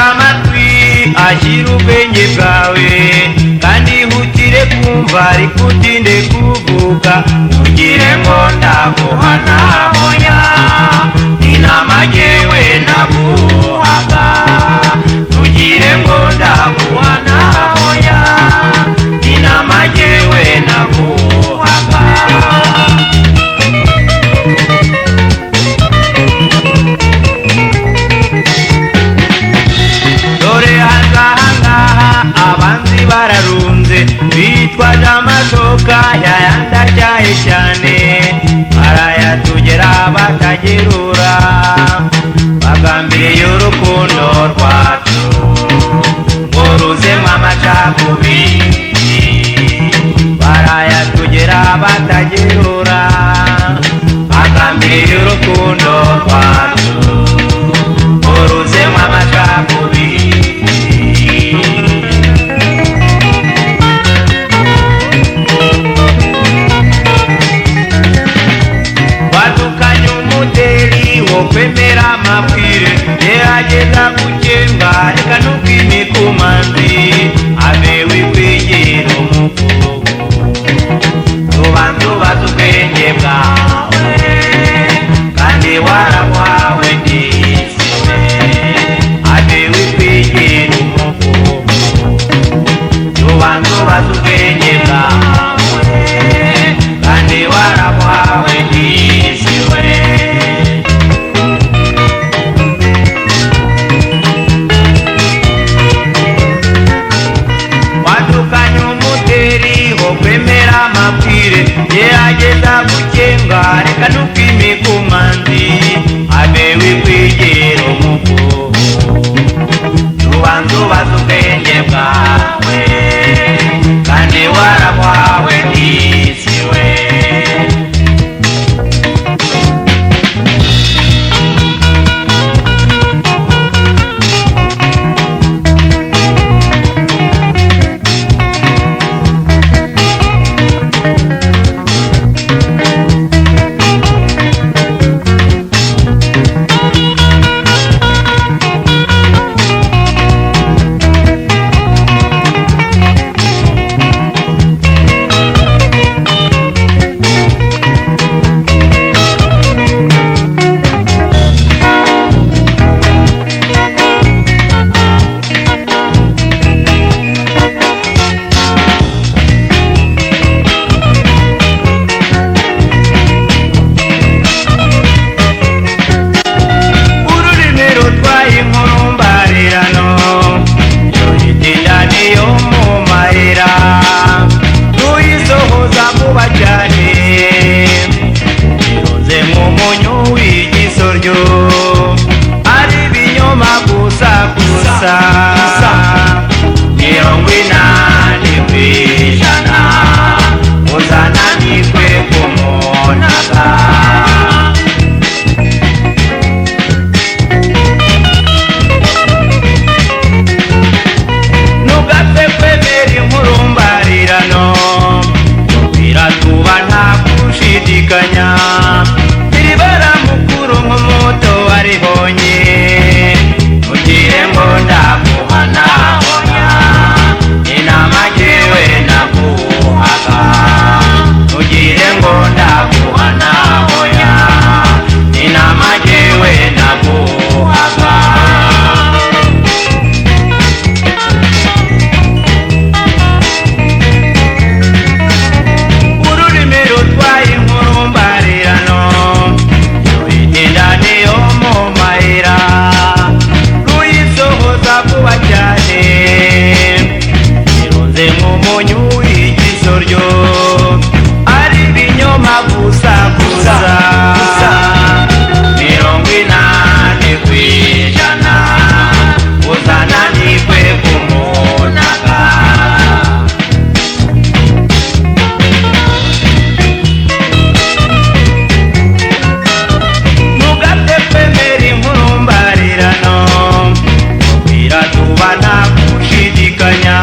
amatwi ashyira ubwenge bwawe kandi hutire kumva ariko utinde kuvuga ntugire ngo ndaguhana hoya inama yewe naguhaga ntugire ngo ndaguhana hoya inama yewe naguhaga abanzi bararunze bitwaje amashoka yayandajyaye cyane barayatugera batagerura bagambiriye urukundo rwacu ngo ruzemo amacakubiri barayatugera batagerura bagambiriye urukundo rwacu ngo ruzemo amacakubiri kwemera amabwire gerageza gukenga reka ntukime ku manzi abe wikwegera umukuru tubanza ubaze ubwenge bwawe kandi warabwawe ndisiwe abe wikwegera umukuru tubanza ubaze ubwenge bwawe kandi warabwawe ndisiwe kwemera amabwire gerageza gukenga reka ntukime ku manzi abe wikwegera umukuru tubanza ubaze ubwenge bwawe kandi warabwawe ndisiwe iribara mukuru nk'umuto waribonye ugire ngo ndaguhana hoya inama yewe naguhaga ugire ngo ndaguhana hoya inama yewe naguhaga Mbarirano, tuba nta gushidikanya.